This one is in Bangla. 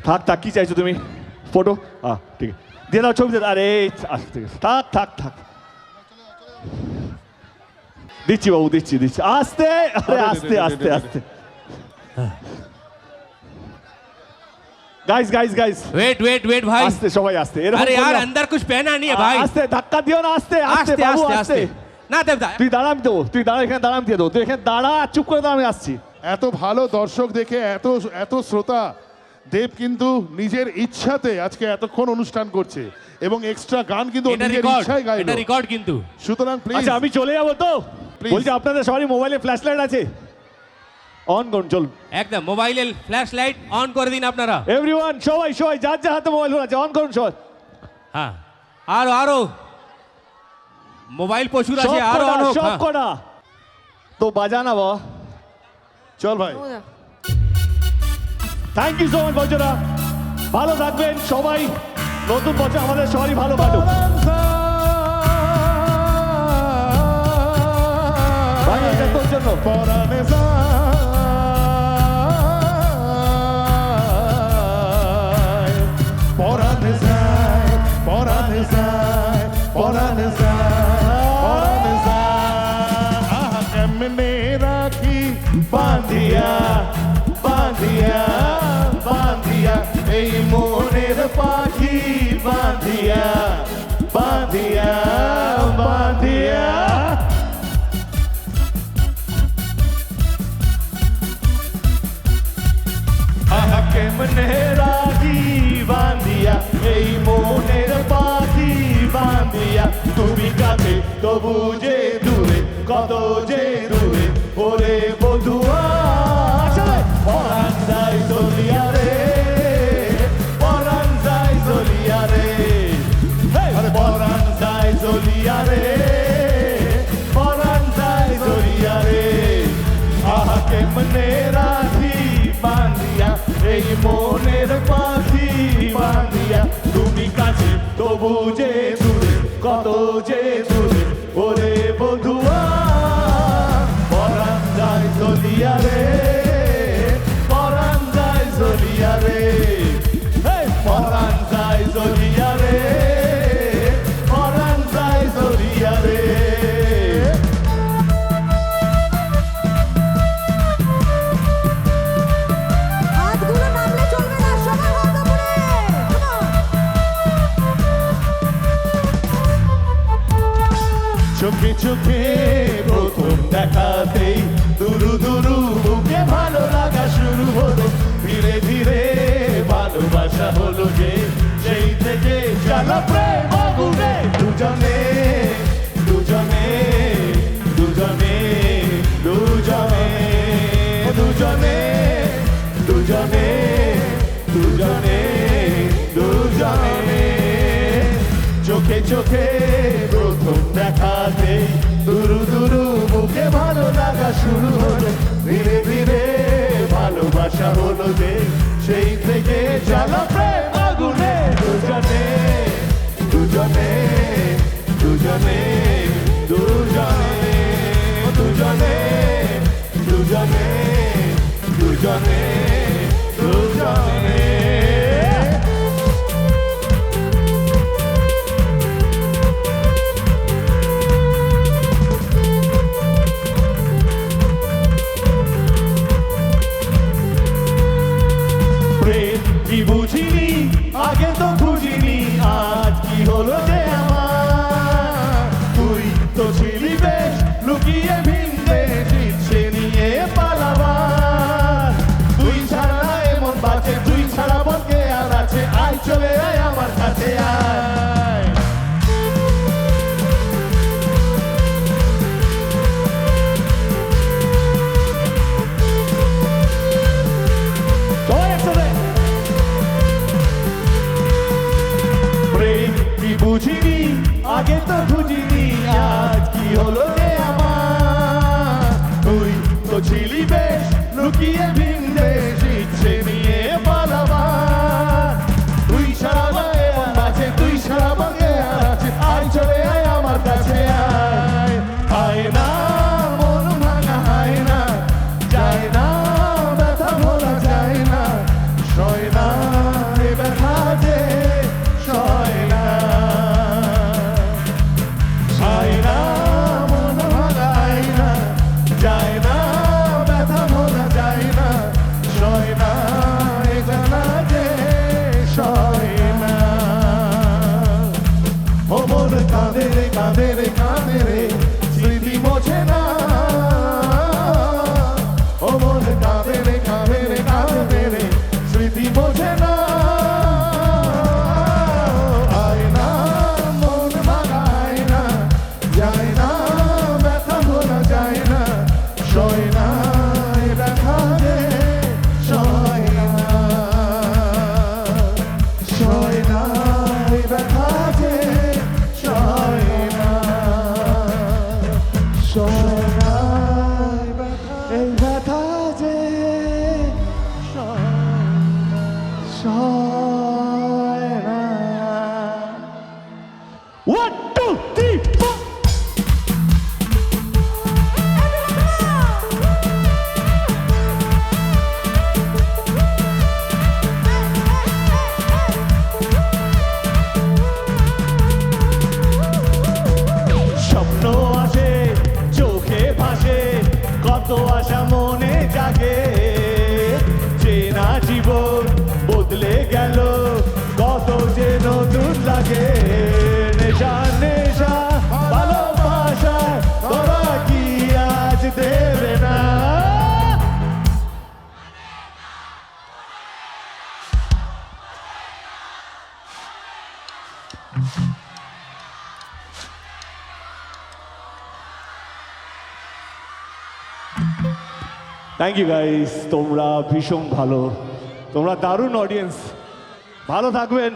থাক থাক, কি চাইছো তুমি? ফটো? ঠিক আছে, দিয়ে দাও ছবি। আরে ঠিক আছে, থাক থাক থাক, দিচ্ছি বাবু, দিচ্ছি দিচ্ছি, আস্তে, আরে আস্তে আস্তে আস্তে। गाइस गाइस गाइस वेट भाई, आस्ते सबाई आस्ते। अरे यार अंदर कुछ पहना नहीं है भाई। आस्ते, धक्का दियो ना, आस्ते आस्ते बाबू, आस्ते না দেবদা, তুই দাঁড়াম দেবো, তুই দাঁড়া, এখানে দাঁড়াম দিয়ে দেবো, তুই এখানে দাঁড়া, চুপ করে দাঁড়া, আমি আসছি। এত ভালো দর্শক দেখে, এত শ্রোতা, দেব কিন্তু নিজের ইচ্ছাতে আজকে এতক্ষণ অনুষ্ঠান করছে এবং এক্সট্রা গান কিন্তু এটা নিজের রেকর্ড, ইচ্ছায় গাইলো। এটা রেকর্ড কিন্তু। সুতরাং প্লিজ, আচ্ছা আমি চলে যাবো তো, Please. বলছি আপনাদের সবারই মোবাইলে ফ্ল্যাশ লাইট আছে? অন করুন, চলুন একদম মোবাইলের ফ্ল্যাশ লাইট অন করে দিন আপনারা। এভরিওয়ান, সবাই সবাই যার যার হাতে মোবাইল ফোন আছে অন করুন সবাই। হ্যাঁ, আরো মোবাইল প্রচুর আছে, আরো অন হোক। সব কটা তো বাজানা বাবা। চল ভাই। থ্যাংক ইউ সো মাচ বন্ধুরা, ভালো থাকবেন সবাই, নতুন বছর আমাদের সবারই ভালো কাটুক। ভাই এটা তোর জন্য। পরাণে যায়, পরাণে যায়, পরাণে যায়, পরাণে যায়, পরাণে যায়। আহা কেমনে রাখি বাঁধিয়া, বাঁধিয়া, বাঁধিয়া এই মনের পাখি, বাঁধিয়া, বাঁধিয়া, বাঁধিয়া। আহা কেমনে রাখি বাঁধিয়া এই মনের পাখি, বাঁধিয়া তুমি কাছে তবু যে দূরে, কত যে দূরে ওরে বধুয়া। পরাণ যায় চলিয়া রে, পরাণ যায় চলিয়া রে, পরাণ যায় চলিয়া রে, পরাণ যায় চলিয়া রে। আহা কেমনে রাখি বাঁধিয়া এই মনের পাখি, বাঁধিয়া তুমি কাছে তবু যে দূরে, কত যে দূরে ওরে বধুয়া। পরাণ যায় চলিয়া রে, পরাণ যায় চলিয়া রে, পরাণ যায় চলিয়া রে, পরাণ যায় চলিয়া রে। হাতগুলো নামলে চলবে না, সবাই হাত উপরে। চোখে চোখে প্রথম দেখাতেই দুরু দুরু বুকে ভালো লাগা শুরু হলো, ধীরে ধীরে ভালোবাসা হলো যে, সেই থেকে জ্বালা প্রেম আগুনে দুজনে, দুজনে, দুজনে, দুজনে, দুজনে, দুজনে, দুজনে, দুজনে। চোখে চোখে প্রথম দেখাতে দুরু দুরু বুকে ভালো লাগা শুরু হলো, ধীরে ধীরে ভালোবাসা হলো যে, সেই থেকে জ্বালা প্রেম আগুনে দুজনে, দুজনে, দুজনে, দুজনে, দুজনে, দুজনে, দুজনে, দুজনে। প্রেম কি বুঝিনি, আগে তো বুঝিনি, আজ কি হলো যে আমার। তুই তো ছিলি বেশ লুকিয়ে ভিন্দে, ইচ্ছে নিয়ে পালাবার। তুই ছাড়া এমন বাঁচে, তুই ছাড়া বলকে আর আছে, আয় চলে আয় আমার কাছে আয়। সবাই একসাথে। প্রেম কি বুঝিনি, আগে তো বুঝিনি, আজ কি হলো রে আমার। তুই তো ছিলি বেশ লুকিয়ে ভিন্দে, ইচ্ছে নিয়ে পালাবার। বোঝে না আয় না মন মাগায় না যায় না ব্যথা ভোলা যায় না সয় না এ ব্যথা যে সয় না সয় না এ ব্যথা যে সয় না সয় না এই ব্যথা যে সয় না 1 2 3 4 স্বপ্ন আসে চোখে ভাসে কত আশা মনে জাগে চেনা জীবন বদলে গেল কত যে নতুন লাগে নেশা নেশা ভালোবাসা তোরা কি আজ দেবে না থ্যাংক ইউ গাইস তোমরা ভীষণ ভালো তোমরা দারুণ অডিয়েন্স ভালো থাকবেন